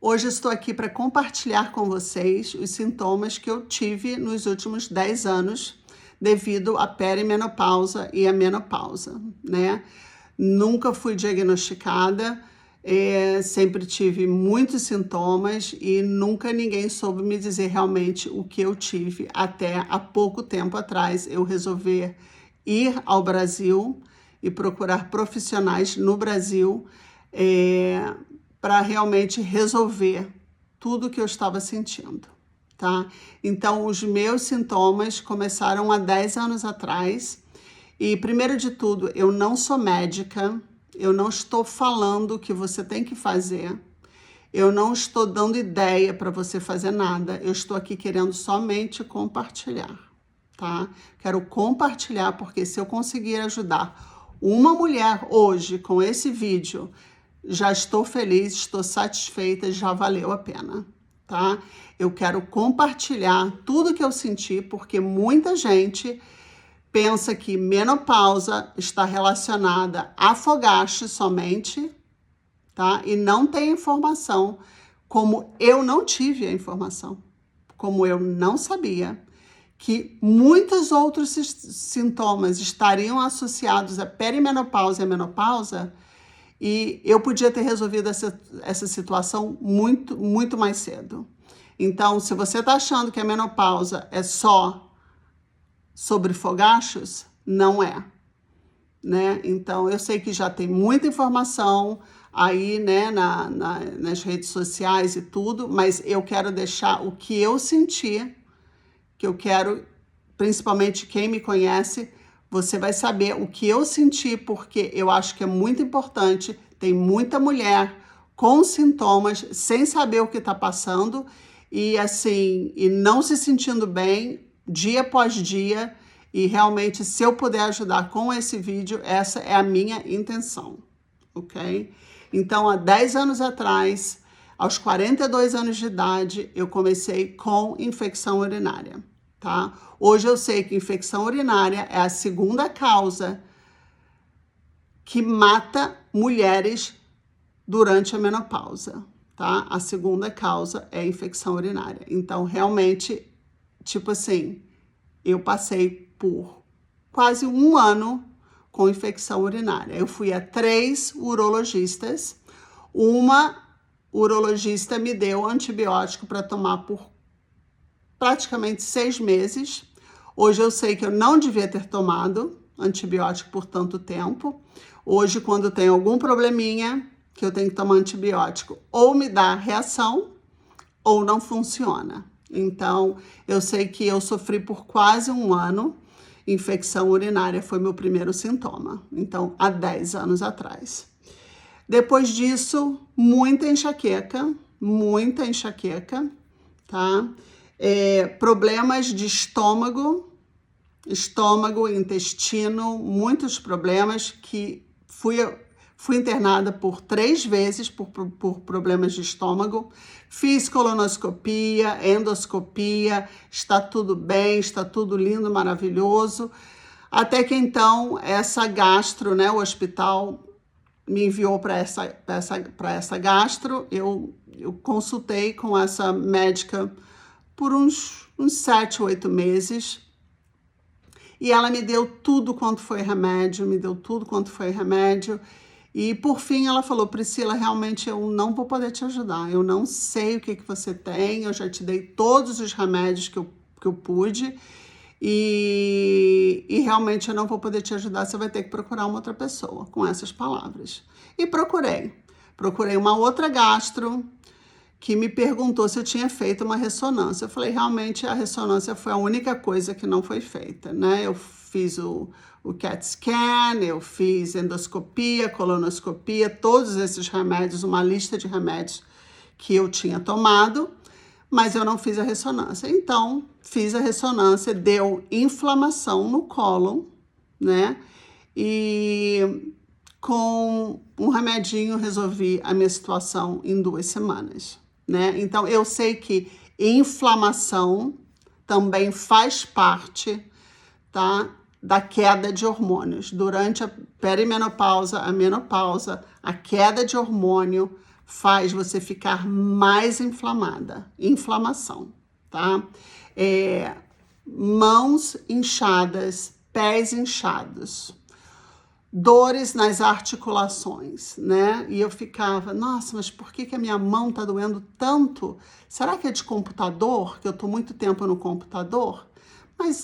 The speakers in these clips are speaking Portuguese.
Hoje estou aqui para compartilhar com vocês os sintomas que eu tive nos últimos 10 anos devido à perimenopausa e à menopausa, né? Nunca fui diagnosticada, sempre tive muitos sintomas e nunca ninguém soube me dizer realmente o que eu tive até há pouco tempo atrás eu resolver ir ao Brasil e procurar profissionais no Brasil para realmente resolver tudo que eu estava sentindo, tá? Então, os meus sintomas começaram há 10 anos atrás e, primeiro de tudo, eu não sou médica, eu não estou falando o que você tem que fazer, eu não estou dando ideia para você fazer nada, eu estou aqui querendo somente compartilhar, tá? Quero compartilhar porque se eu conseguir ajudar uma mulher hoje com esse vídeo, já estou feliz, estou satisfeita, já valeu a pena, tá? Eu quero compartilhar tudo que eu senti, porque muita gente pensa que menopausa está relacionada a fogache somente, tá? E não tem informação, como eu não tive a informação, como eu não sabia, que muitos outros sintomas estariam associados à perimenopausa e à menopausa, e eu podia ter resolvido essa situação muito mais cedo. Então, se você está achando que a menopausa é só sobre fogachos, não é, né? Então, eu sei que já tem muita informação aí, né, nas redes sociais e tudo, mas eu quero deixar o que eu senti, que eu quero, principalmente quem me conhece, você vai saber o que eu senti, porque eu acho que é muito importante. Tem muita mulher com sintomas, sem saber o que está passando, e assim, e não se sentindo bem, dia após dia, e realmente, se eu puder ajudar com esse vídeo, essa é a minha intenção, ok? Então, há 10 anos atrás, aos 42 anos de idade, eu comecei com infecção urinária. Tá? Hoje eu sei que infecção urinária é a segunda causa que mata mulheres durante a menopausa, tá? A segunda causa é a infecção urinária. Então, realmente, tipo assim, eu passei por quase um ano com infecção urinária. Eu fui a 3 urologistas, uma urologista me deu antibiótico para tomar por praticamente 6 meses. Hoje eu sei que eu não devia ter tomado antibiótico por tanto tempo. Hoje, quando tem algum probleminha que eu tenho que tomar antibiótico, ou me dá reação, ou não funciona. Então, eu sei que eu sofri por quase um ano. Infecção urinária foi meu primeiro sintoma. Então, há 10 anos atrás. Depois disso, muita enxaqueca, tá? Problemas de estômago, intestino, muitos problemas que fui internada por 3 vezes por problemas de estômago. Fiz colonoscopia, endoscopia, está tudo bem, está tudo lindo, maravilhoso. Até que então, essa gastro, né, o hospital me enviou para essa gastro. Eu consultei com essa médica por uns 7, 8 meses. E ela me deu tudo quanto foi remédio, E, por fim, ela falou, Priscila, realmente eu não vou poder te ajudar. Eu não sei o que você tem, eu já te dei todos os remédios que eu pude. E realmente eu não vou poder te ajudar, você vai ter que procurar uma outra pessoa, com essas palavras. E procurei uma outra gastro, que me perguntou se eu tinha feito uma ressonância. Eu falei, realmente, a ressonância foi a única coisa que não foi feita, né? Eu fiz o CAT scan, eu fiz endoscopia, colonoscopia, todos esses remédios, uma lista de remédios que eu tinha tomado, mas eu não fiz a ressonância. Então, fiz a ressonância, deu inflamação no cólon, né? E com um remedinho resolvi a minha situação em 2 semanas. Né? Então, eu sei que inflamação também faz parte, tá, da queda de hormônios. Durante a perimenopausa, a menopausa, a queda de hormônio faz você ficar mais inflamada, inflamação, tá? Mãos inchadas, pés inchados, dores nas articulações, né? E eu ficava, nossa, mas por que a minha mão tá doendo tanto? Será que é de computador? Que eu tô muito tempo no computador?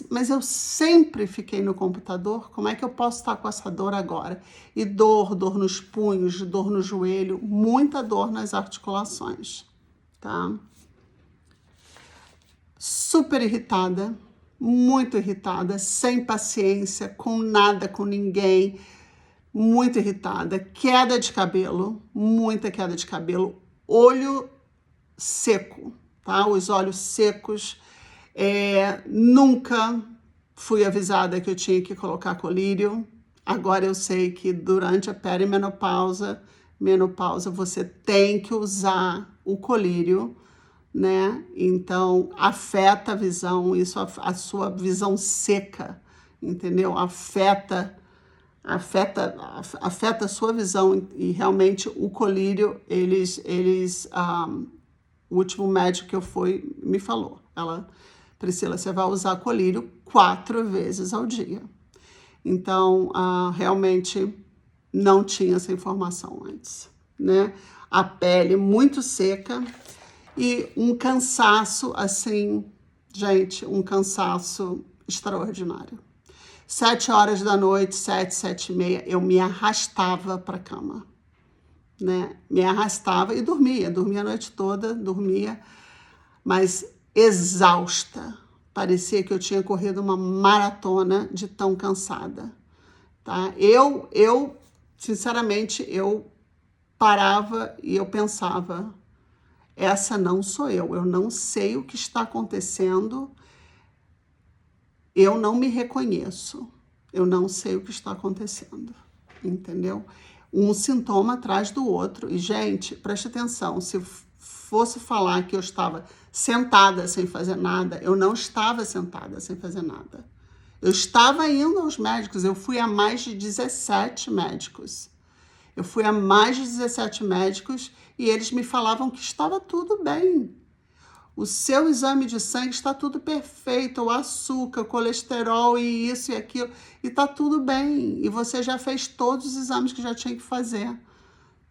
Mas eu sempre fiquei no computador, como é que eu posso estar com essa dor agora? E dor nos punhos, dor no joelho, muita dor nas articulações, tá? Super irritada, muito irritada, sem paciência, com nada, com ninguém, muito irritada, queda de cabelo, muita queda de cabelo, olho seco, tá? Os olhos secos. Nunca fui avisada que eu tinha que colocar colírio. Agora eu sei que durante a perimenopausa, menopausa, você tem que usar o colírio, né? Então, afeta a visão, isso a sua visão seca, entendeu? Afeta a sua visão e realmente o colírio, o último médico que eu fui me falou, Priscila, você vai usar colírio 4 vezes ao dia. Então, realmente não tinha essa informação antes, né? A pele muito seca e um cansaço, assim, gente, um cansaço extraordinário. 7 horas da noite, 7h30, eu me arrastava para a cama, né? Me arrastava e dormia a noite toda, mas exausta. Parecia que eu tinha corrido uma maratona de tão cansada, tá? Eu sinceramente, eu parava e eu pensava, essa não sou eu não sei o que está acontecendo, eu não me reconheço, eu não sei o que está acontecendo, entendeu? Um sintoma atrás do outro. E, gente, preste atenção, se fosse falar que eu estava sentada sem fazer nada, eu não estava sentada sem fazer nada. Eu estava indo aos médicos, eu fui a mais de 17 médicos. E eles me falavam que estava tudo bem. O seu exame de sangue está tudo perfeito, o açúcar, o colesterol e isso e aquilo, e está tudo bem. E você já fez todos os exames que já tinha que fazer,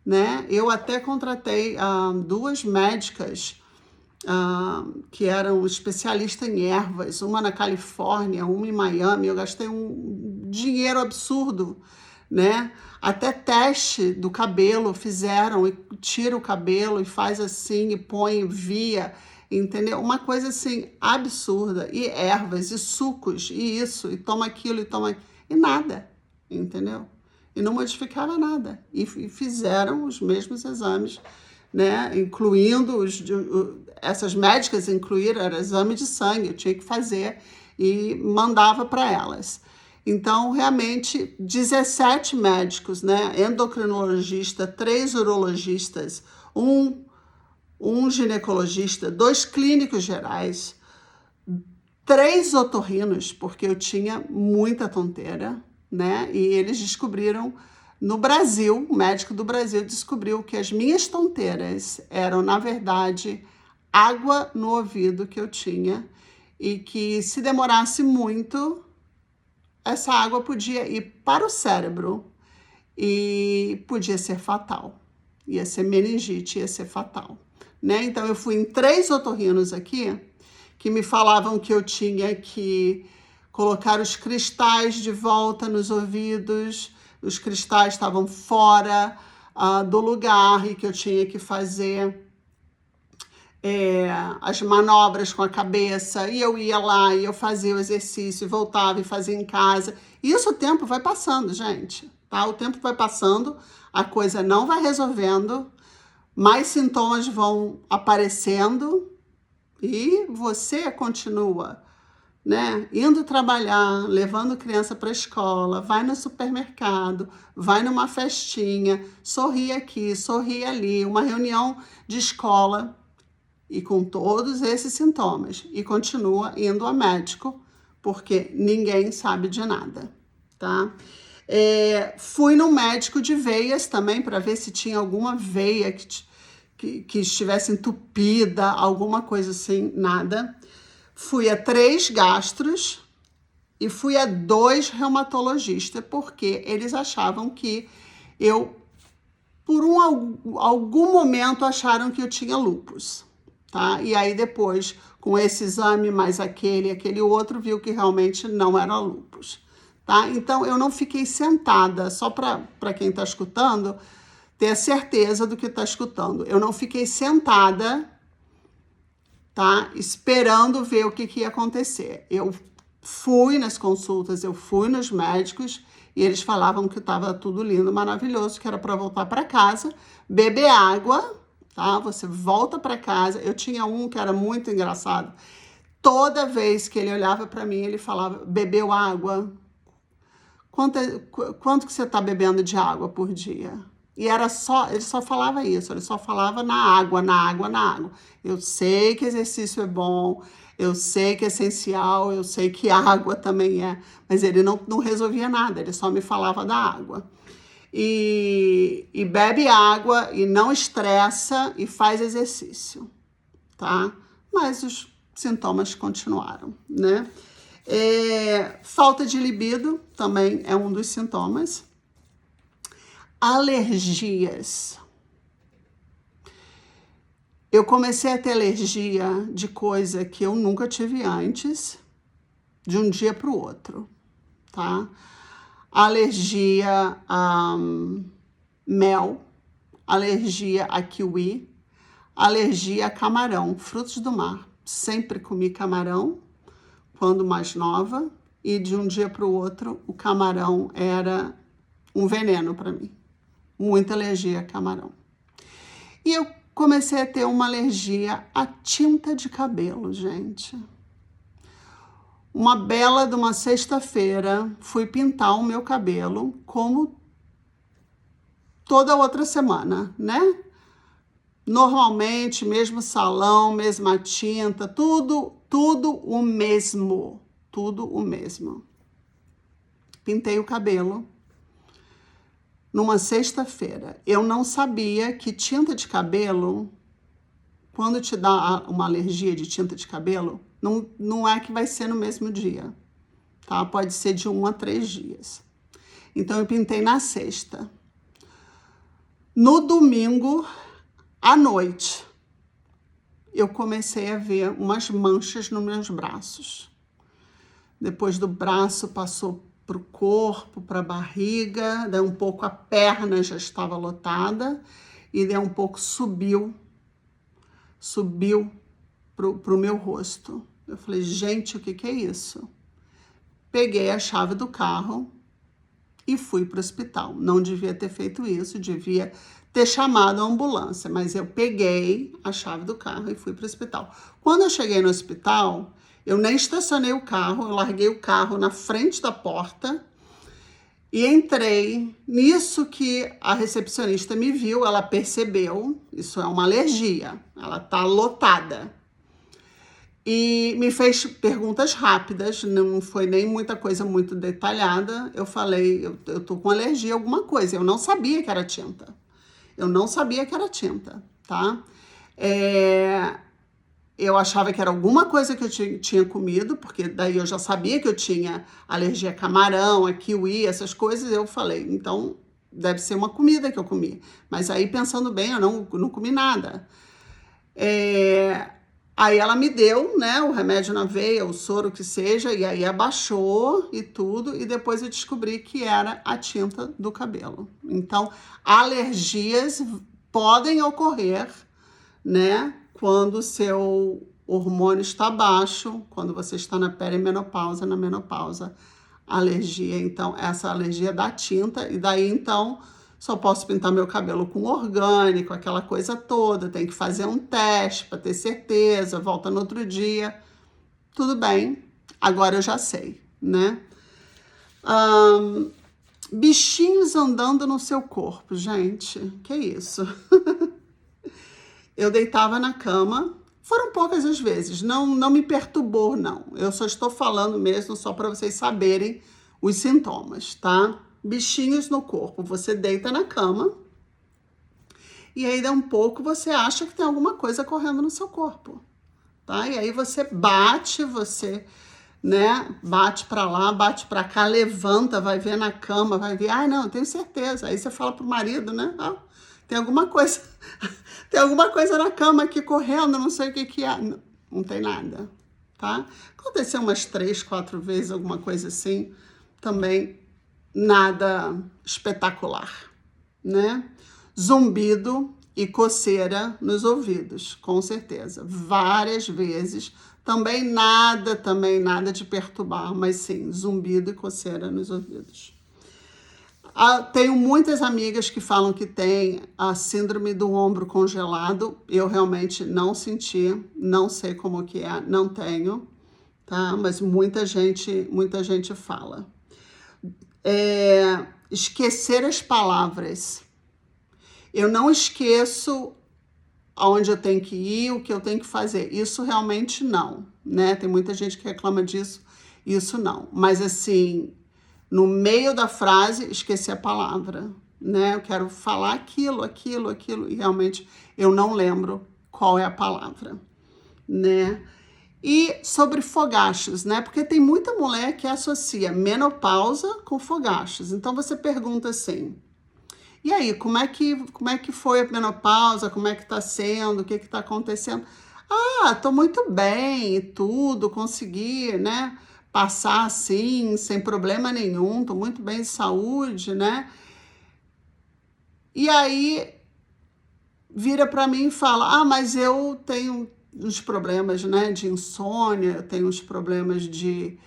né? Eu até contratei 2 médicas que eram especialistas em ervas, uma na Califórnia, uma em Miami. Eu gastei um dinheiro absurdo, né? Até teste do cabelo fizeram, e tira o cabelo e faz assim, e põe via, entendeu? Uma coisa assim, absurda. E ervas, e sucos, e isso, e toma aquilo, e nada, entendeu? E não modificava nada. E fizeram os mesmos exames, né? Incluindo essas médicas incluíram, era exame de sangue, eu tinha que fazer e mandava para elas. Então, realmente, 17 médicos, né? Endocrinologista, 3 urologistas, um ginecologista, 2 clínicos gerais, 3 otorrinos, porque eu tinha muita tonteira, né? E eles descobriram no Brasil, o médico do Brasil descobriu que as minhas tonteiras eram, na verdade, água no ouvido que eu tinha e que se demorasse muito, essa água podia ir para o cérebro e podia ser fatal. Ia ser meningite, ia ser fatal, né? Então, eu fui em 3 otorrinos aqui que me falavam que eu tinha que colocar os cristais de volta nos ouvidos, os cristais estavam fora do lugar e que eu tinha que fazer as manobras com a cabeça, e eu ia lá e eu fazia o exercício, voltava e fazia em casa. Isso o tempo vai passando, gente, tá? O tempo vai passando, a coisa não vai resolvendo, mais sintomas vão aparecendo e você continua, né? Indo trabalhar, levando criança para a escola, vai no supermercado, vai numa festinha, sorri aqui, sorri ali, uma reunião de escola, e com todos esses sintomas, e continua indo a médico, porque ninguém sabe de nada, tá? Fui no médico de veias também, para ver se tinha alguma veia que estivesse entupida, alguma coisa assim, nada. Fui a 3 gastros e fui a 2 reumatologistas, porque eles achavam que eu, por algum momento, acharam que eu tinha lúpus, tá? E aí depois, com esse exame, mais aquele outro, viu que realmente não era lúpus, tá? Então, eu não fiquei sentada, só para quem está escutando, ter a certeza do que está escutando. Eu não fiquei sentada, tá? Esperando ver o que ia acontecer. Eu fui nas consultas, eu fui nos médicos e eles falavam que estava tudo lindo, maravilhoso, que era para voltar para casa, beber água, tá? Você volta para casa. Eu tinha um que era muito engraçado. Toda vez que ele olhava para mim, ele falava: bebeu água? Quanto que você está bebendo de água por dia? E ele só falava isso, ele só falava na água, na água, na água. Eu sei que exercício é bom, eu sei que é essencial, eu sei que água também é, mas ele não resolvia nada, ele só me falava da água. E bebe água, e não estressa, e faz exercício, tá? Mas os sintomas continuaram, né? Falta de libido também é um dos sintomas. Alergias. Eu comecei a ter alergia de coisa que eu nunca tive antes, de um dia para o outro, tá? Alergia a mel, alergia a kiwi, alergia a camarão, frutos do mar. Sempre comi camarão quando mais nova, e de um dia para o outro o camarão era um veneno para mim. Muita alergia a camarão. E eu comecei a ter uma alergia à tinta de cabelo, gente. Uma bela de uma sexta-feira, fui pintar o meu cabelo como toda outra semana, né? Normalmente, mesmo salão, mesma tinta, tudo o mesmo. Tudo o mesmo. Pintei o cabelo numa sexta-feira. Eu não sabia que tinta de cabelo, quando te dá uma alergia de tinta de cabelo, não é que vai ser no mesmo dia, tá? Pode ser de 1 a 3 dias. Então, eu pintei na sexta. No domingo, à noite, eu comecei a ver umas manchas nos meus braços. Depois do braço, passou para o corpo, para a barriga, daí um pouco a perna já estava lotada, e daí um pouco subiu para o meu rosto. Eu falei, gente, o que é isso? Peguei a chave do carro e fui para o hospital. Não devia ter feito isso, devia ter chamado a ambulância, mas eu peguei a chave do carro e fui para o hospital. Quando eu cheguei no hospital, eu nem estacionei o carro, eu larguei o carro na frente da porta e entrei. Nisso que a recepcionista me viu, ela percebeu, isso é uma alergia, ela tá lotada. E me fez perguntas rápidas, não foi nem muita coisa muito detalhada. Eu falei, eu tô com alergia a alguma coisa, eu não sabia que era tinta. Eu não sabia que era tinta, tá? Eu achava que era alguma coisa que eu tinha comido, porque daí eu já sabia que eu tinha alergia a camarão, a kiwi, essas coisas. Eu falei, então deve ser uma comida que eu comi. Mas aí, pensando bem, eu não comi nada. Aí ela me deu, né, o remédio na veia, o soro que seja, e aí abaixou e tudo, e depois eu descobri que era a tinta do cabelo. Então, alergias podem ocorrer, né, quando o seu hormônio está baixo, quando você está na perimenopausa, na menopausa, alergia. Então, essa alergia da tinta, e daí, então, só posso pintar meu cabelo com orgânico, aquela coisa toda, tem que fazer um teste para ter certeza, volta no outro dia. Tudo bem, agora eu já sei, né? Bichinhos andando no seu corpo, gente, que isso? Eu deitava na cama, foram poucas as vezes, não me perturbou, não. Eu só estou falando mesmo só para vocês saberem os sintomas, tá? Bichinhos no corpo, você deita na cama e aí, daí um pouco, você acha que tem alguma coisa correndo no seu corpo, tá? E aí você bate, né, bate pra lá, bate pra cá, levanta, vai ver na cama, vai ver, ai, não, eu tenho certeza. Aí você fala pro marido, né, ah, tem alguma coisa, tem alguma coisa na cama aqui correndo, não sei o que que é. Não, não tem nada, tá? Aconteceu umas 3, 4 vezes, alguma coisa assim, também nada espetacular, né? Zumbido e coceira nos ouvidos, com certeza, várias vezes. Também nada de perturbar, mas sim, zumbido e coceira nos ouvidos. Tenho muitas amigas que falam que tem a síndrome do ombro congelado. Eu realmente não senti, não sei como que é, não tenho, tá? Mas muita gente fala. Esquecer as palavras. Eu não esqueço aonde eu tenho que ir, o que eu tenho que fazer. Isso realmente não, né? Tem muita gente que reclama disso, isso não. Mas assim, no meio da frase, esqueci a palavra, né? Eu quero falar aquilo, e realmente eu não lembro qual é a palavra, né? E sobre fogachos, né? Porque tem muita mulher que associa menopausa com fogachos. Então você pergunta assim: e aí, como é que foi a menopausa? Como é que tá sendo? O que que tá acontecendo? Ah, tô muito bem e tudo, consegui, né? Passar assim, sem problema nenhum, tô muito bem de saúde, né? E aí vira para mim e fala: ah, mas eu tenho uns problemas, né, de insônia, eu tenho uns problemas de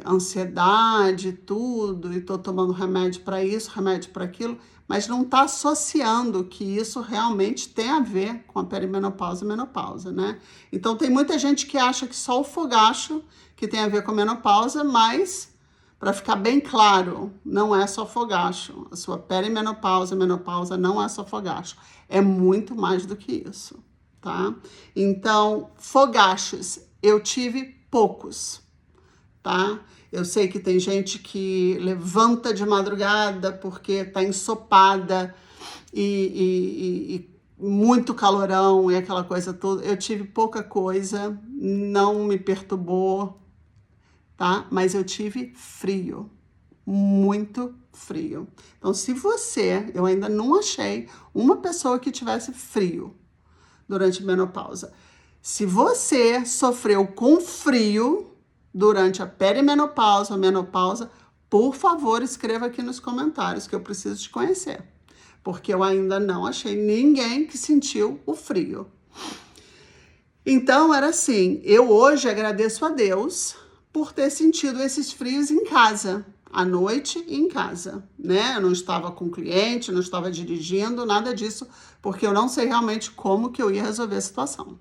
ansiedade, tudo, e tô tomando remédio para isso, remédio para aquilo, mas não tá associando que isso realmente tem a ver com a perimenopausa e menopausa, né? Então tem muita gente que acha que só o fogacho que tem a ver com a menopausa, mas para ficar bem claro, não é só fogacho. A sua perimenopausa, menopausa não é só fogacho. É muito mais do que isso, tá? Então, fogachos, eu tive poucos, tá? Eu sei que tem gente que levanta de madrugada porque tá ensopada e muito calorão e aquela coisa toda. Eu tive pouca coisa, não me perturbou, tá? Mas eu tive frio, muito frio. Então, se eu ainda não achei uma pessoa que tivesse frio durante a menopausa. Se você sofreu com frio durante a perimenopausa, a menopausa, por favor, escreva aqui nos comentários que eu preciso te conhecer, porque eu ainda não achei ninguém que sentiu o frio. Então, era assim, eu hoje agradeço a Deus por ter sentido esses frios em casa, à noite e em casa, né? Eu não estava com cliente, não estava dirigindo, nada disso, porque eu não sei realmente como que eu ia resolver a situação,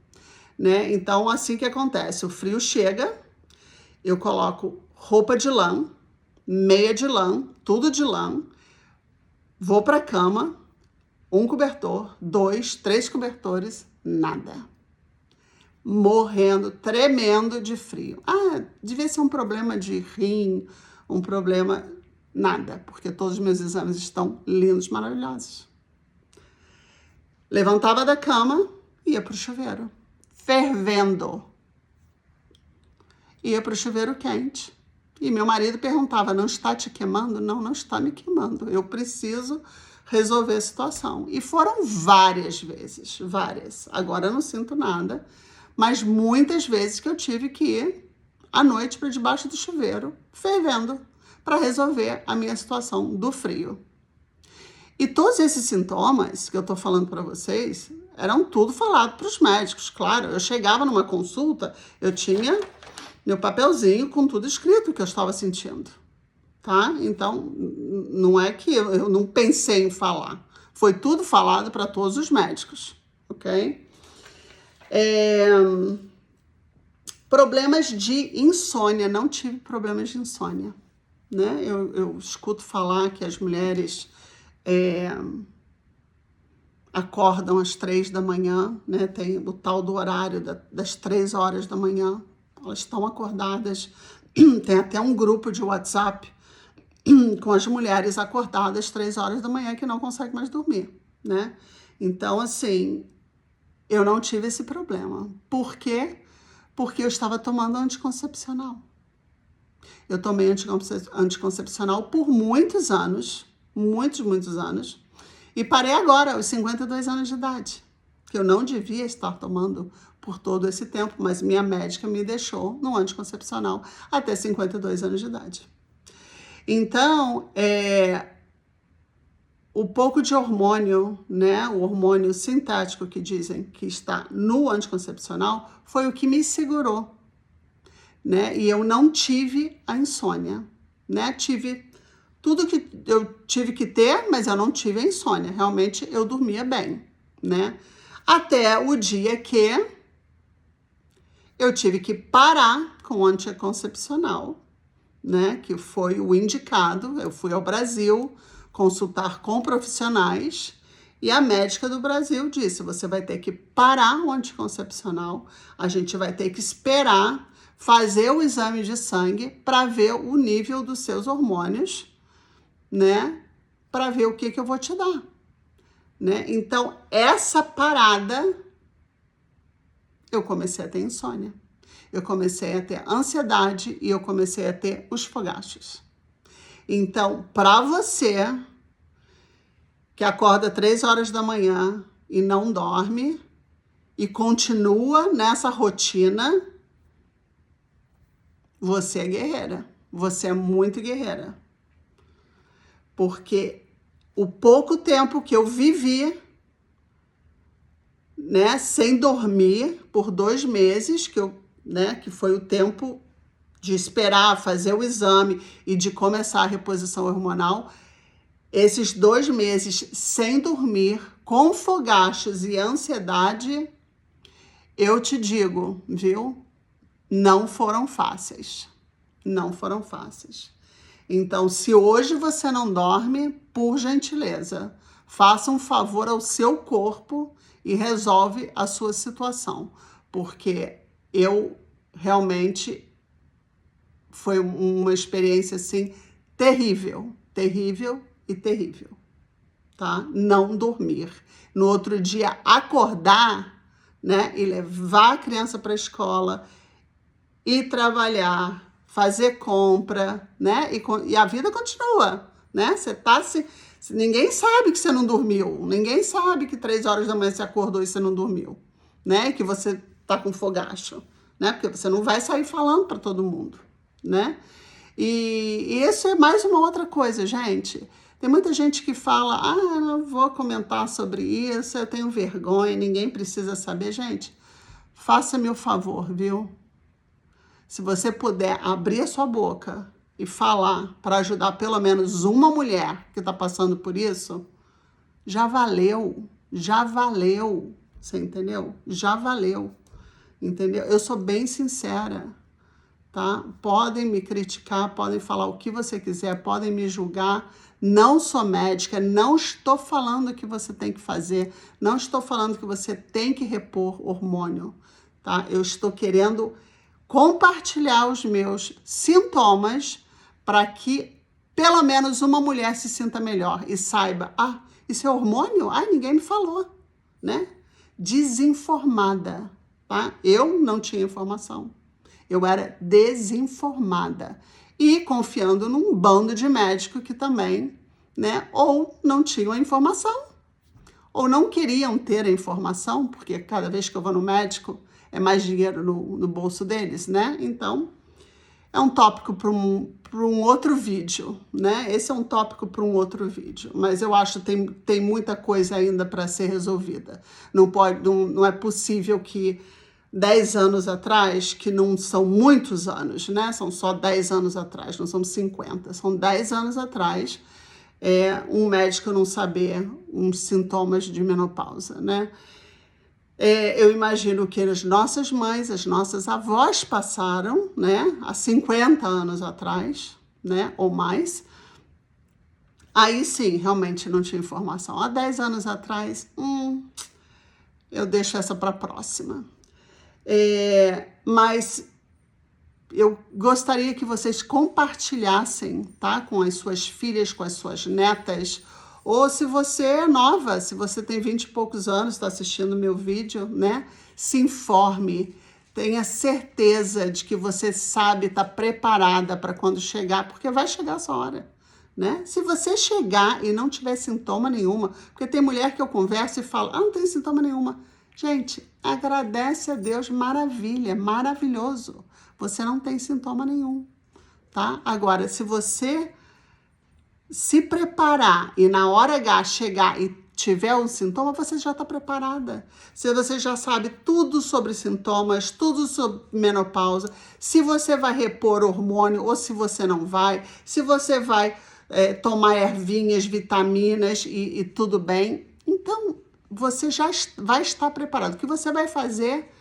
né? Então, assim que acontece, o frio chega, eu coloco roupa de lã, meia de lã, tudo de lã, vou para a cama, 1 cobertor, 2, 3 cobertores, nada. Morrendo, tremendo de frio. Ah, devia ser um problema de rim, um problema... Nada, porque todos os meus exames estão lindos, maravilhosos. Levantava da cama, ia pro chuveiro, fervendo. Ia pro chuveiro quente. E meu marido perguntava, não está te queimando? Não, não está me queimando. Eu preciso resolver a situação. E foram várias vezes, várias. Agora eu não sinto nada, mas muitas vezes que eu tive que ir à noite para debaixo do chuveiro, fervendo, para resolver a minha situação do frio. E todos esses sintomas que eu tô falando para vocês, eram tudo falado para os médicos, claro. Eu chegava numa consulta, eu tinha meu papelzinho com tudo escrito que eu estava sentindo, tá? Então, não é que eu não pensei em falar. Foi tudo falado para todos os médicos, ok? Problemas de insônia. Não tive problemas de insônia, né? Eu escuto falar que as mulheres acordam às 3 da manhã, né? Tem o tal do horário das 3 horas da manhã. Elas estão acordadas. Tem até um grupo de WhatsApp com as mulheres acordadas às 3 horas da manhã que não conseguem mais dormir, né? Então, assim, eu não tive esse problema. Por quê? Porque eu estava tomando anticoncepcional. Eu tomei anticoncepcional por muitos anos, muitos anos, e parei agora, aos 52 anos de idade, que eu não devia estar tomando por todo esse tempo, mas minha médica me deixou no anticoncepcional até 52 anos de idade. Então, o pouco de hormônio, né, o hormônio sintético que dizem que está no anticoncepcional, foi o que me segurou, né, e eu não tive a insônia, né, tive tudo que eu tive que ter, mas eu não tive a insônia, realmente eu dormia bem, né, até o dia que eu tive que parar com o anticoncepcional, né, que foi o indicado. Eu fui ao Brasil consultar com profissionais e a médica do Brasil disse: você vai ter que parar o anticoncepcional, a gente vai ter que esperar fazer o exame de sangue para ver o nível dos seus hormônios, né, para ver o que eu vou te dar, né? Então, essa parada, eu comecei a ter insônia. Eu comecei a ter ansiedade e eu comecei a ter os fogachos. Então, para você que acorda 3 horas da manhã e não dorme e continua nessa rotina, você é guerreira. Você é muito guerreira. Porque o pouco tempo que eu vivi, né, sem dormir por 2 meses, que foi o tempo de esperar fazer o exame e de começar a reposição hormonal, esses 2 meses sem dormir, com fogachos e ansiedade, eu te digo, viu? Não foram fáceis. Não foram fáceis. Então, se hoje você não dorme, por gentileza, faça um favor ao seu corpo e resolve a sua situação. Porque eu realmente foi uma experiência assim terrível, terrível e terrível, tá? Não dormir. No outro dia acordar, né, e levar a criança para a escola, ir trabalhar, fazer compra, né? E a vida continua, né? Você tá ninguém sabe que você não dormiu, ninguém sabe que 3 horas da manhã você acordou e você não dormiu, né? E que você tá com fogacho, né? Porque você não vai sair falando para todo mundo, né? E isso é mais uma outra coisa, gente. Tem muita gente que fala: ah, eu não vou comentar sobre isso, eu tenho vergonha, ninguém precisa saber. Gente, faça-me o favor, viu? Se você puder abrir a sua boca e falar para ajudar pelo menos uma mulher que está passando por isso, já valeu, você entendeu? Já valeu, entendeu? Eu sou bem sincera, tá? Podem me criticar, podem falar o que você quiser, podem me julgar. Não sou médica, não estou falando que você tem que fazer, não estou falando que você tem que repor hormônio, tá? Eu estou querendo compartilhar os meus sintomas para que pelo menos uma mulher se sinta melhor e saiba: ah, isso é hormônio? Ah, ninguém me falou, né? Desinformada, tá? Eu não tinha informação. Eu era desinformada e confiando num bando de médicos que também, né, ou não tinham a informação, ou não queriam ter a informação, porque cada vez que eu vou no médico é mais dinheiro no bolso deles, né? Então, é um tópico para um outro vídeo, né? Esse é um tópico para um outro vídeo, mas eu acho que tem muita coisa ainda para ser resolvida. Não é possível que 10 anos atrás, que não são muitos anos, né? São só 10 anos atrás, não são 50, são 10 anos atrás, um médico não saber uns sintomas de menopausa, né? Eu imagino que as nossas mães, as nossas avós passaram, né, há 50 anos atrás, né, ou mais. Aí sim, realmente não tinha informação. Há 10 anos atrás, eu deixo essa para a próxima. Mas eu gostaria que vocês compartilhassem, tá, com as suas filhas, com as suas netas, Ou se você é nova, se você tem 20 e poucos anos, está assistindo meu vídeo, né? Se informe, tenha certeza de que você sabe, está preparada para quando chegar, porque vai chegar essa hora, né? Se você chegar e não tiver sintoma nenhuma, porque tem mulher que eu converso e falo, não tem sintoma nenhuma. Gente, agradece a Deus, maravilha, maravilhoso. Você não tem sintoma nenhum, tá? Agora, se você se preparar e na hora H chegar e tiver um sintoma, você já está preparada. Se você já sabe tudo sobre sintomas, tudo sobre menopausa, se você vai repor hormônio ou se você não vai, se você vai tomar ervinhas, vitaminas e tudo bem, então você já vai estar preparado. O que você vai fazer,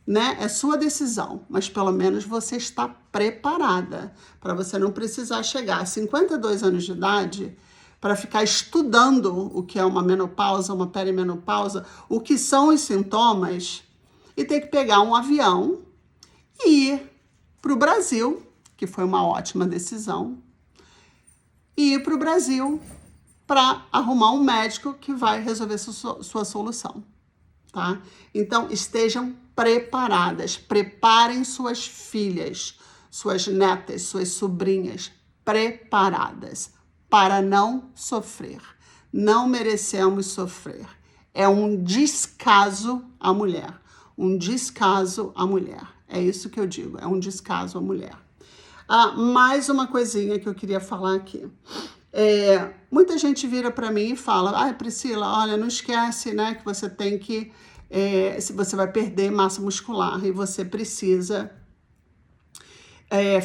né, é sua decisão, mas pelo menos você está preparada para você não precisar chegar a 52 anos de idade para ficar estudando o que é uma menopausa, uma perimenopausa, o que são os sintomas e ter que pegar um avião e ir para o Brasil, que foi uma ótima decisão, e ir para o Brasil para arrumar um médico que vai resolver sua solução, tá? Então, estejam preparadas, preparem suas filhas, suas netas, suas sobrinhas preparadas para não sofrer. Não merecemos sofrer. É um descaso à mulher. Um descaso à mulher. É isso que eu digo, é um descaso à mulher. Mais uma coisinha que eu queria falar aqui. Muita gente vira para mim e fala, Priscila, olha, não esquece, né, que você tem que, se você vai perder massa muscular e você precisa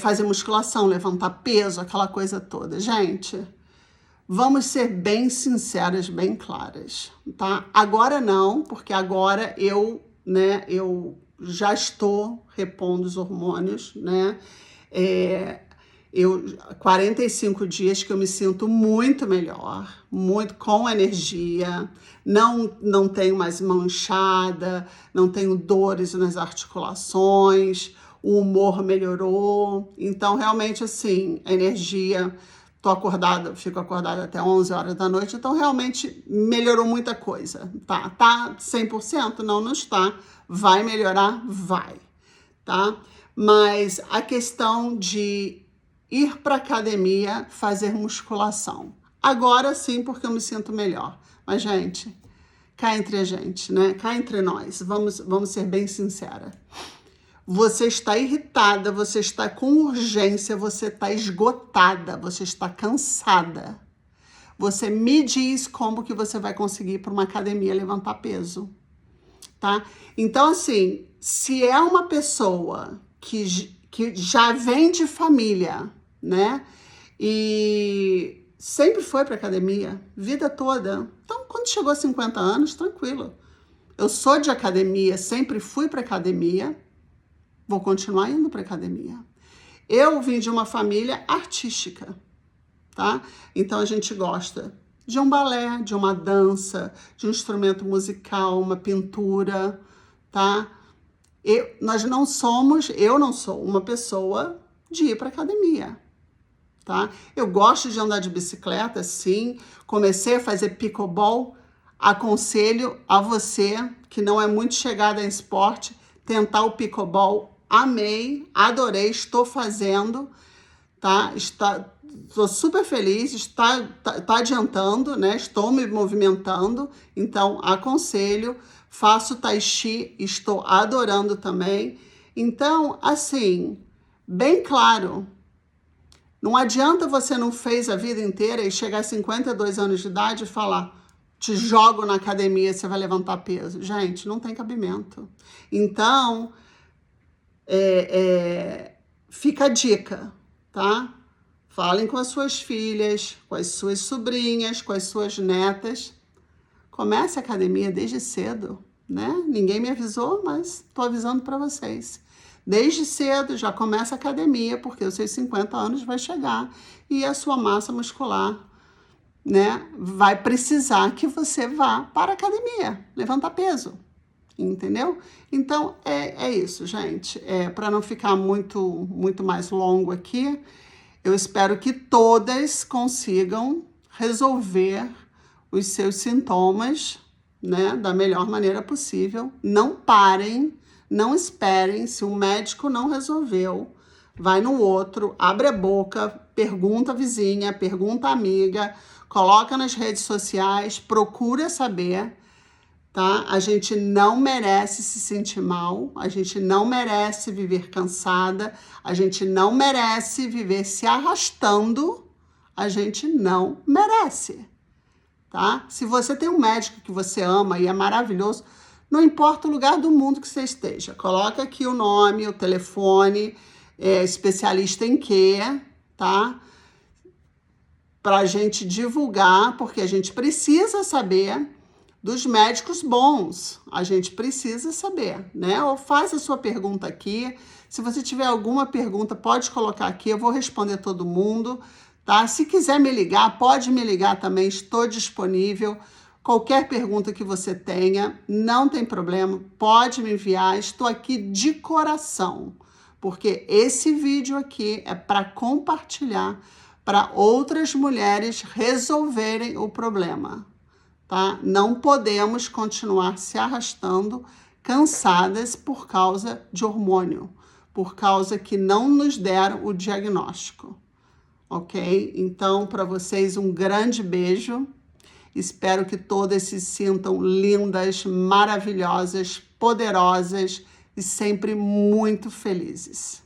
fazer musculação, levantar peso, aquela coisa toda. Gente, vamos ser bem sinceras, bem claras, tá? Agora não, porque agora eu já estou repondo os hormônios, né? 45 dias que eu me sinto muito melhor, muito com energia, não tenho mais manchada, não tenho dores nas articulações, o humor melhorou. Então, realmente, assim, a energia, fico acordada até 11 horas da noite, então realmente melhorou muita coisa. Tá 100%? Não está. Vai melhorar? Vai, tá? Mas a questão de ir para academia, fazer musculação. Agora sim, porque eu me sinto melhor. Mas, gente, cá entre a gente, né? Cá entre nós, vamos ser bem sinceras. Você está irritada, você está com urgência, você está esgotada, você está cansada. Você me diz como que você vai conseguir ir para uma academia levantar peso, tá? Então, assim, se é uma pessoa que já vem de família, né? E sempre foi para academia, vida toda. Então, quando chegou a 50 anos, tranquilo. Eu sou de academia, sempre fui para academia, vou continuar indo para academia. Eu vim de uma família artística, tá? Então, a gente gosta de um balé, de uma dança, de um instrumento musical, uma pintura, tá? Eu não sou uma pessoa de ir para academia, tá? Eu gosto de andar de bicicleta, sim. Comecei a fazer pickleball. Aconselho a você que não é muito chegada em esporte, tentar o pickleball. Amei, adorei, estou fazendo, tá? Estou super feliz, está adiantando, né? Estou me movimentando, então aconselho. Faço tai chi, estou adorando também. Então, assim, bem claro, não adianta você não fez a vida inteira e chegar a 52 anos de idade e falar, te jogo na academia, você vai levantar peso. Gente, não tem cabimento. Então, fica a dica, tá? Falem com as suas filhas, com as suas sobrinhas, com as suas netas. Comece a academia desde cedo, né? Ninguém me avisou, mas estou avisando para vocês. Desde cedo já começa a academia, porque os seus 50 anos vai chegar e a sua massa muscular, né, vai precisar que você vá para a academia, levantar peso, entendeu? Então, é isso, gente. Para não ficar muito mais longo aqui, eu espero que todas consigam resolver os seus sintomas, né, da melhor maneira possível. Não parem, não esperem. Se um médico não resolveu, vai no outro, abre a boca, pergunta a vizinha, pergunta a amiga, coloca nas redes sociais, procura saber, tá? A gente não merece se sentir mal, a gente não merece viver cansada, a gente não merece viver se arrastando, a gente não merece, tá? Se você tem um médico que você ama e é maravilhoso, não importa o lugar do mundo que você esteja, coloca aqui o nome, o telefone, especialista em quê, tá? Para a gente divulgar, porque a gente precisa saber dos médicos bons, a gente precisa saber, né? Ou faz a sua pergunta aqui. Se você tiver alguma pergunta, pode colocar aqui, eu vou responder todo mundo, tá? Se quiser me ligar, pode me ligar também, estou disponível. Qualquer pergunta que você tenha, não tem problema, pode me enviar, estou aqui de coração, porque esse vídeo aqui é para compartilhar, para outras mulheres resolverem o problema, tá? Não podemos continuar se arrastando, cansadas por causa de hormônio, por causa que não nos deram o diagnóstico, ok? Então, para vocês, um grande beijo. Espero que todas se sintam lindas, maravilhosas, poderosas e sempre muito felizes.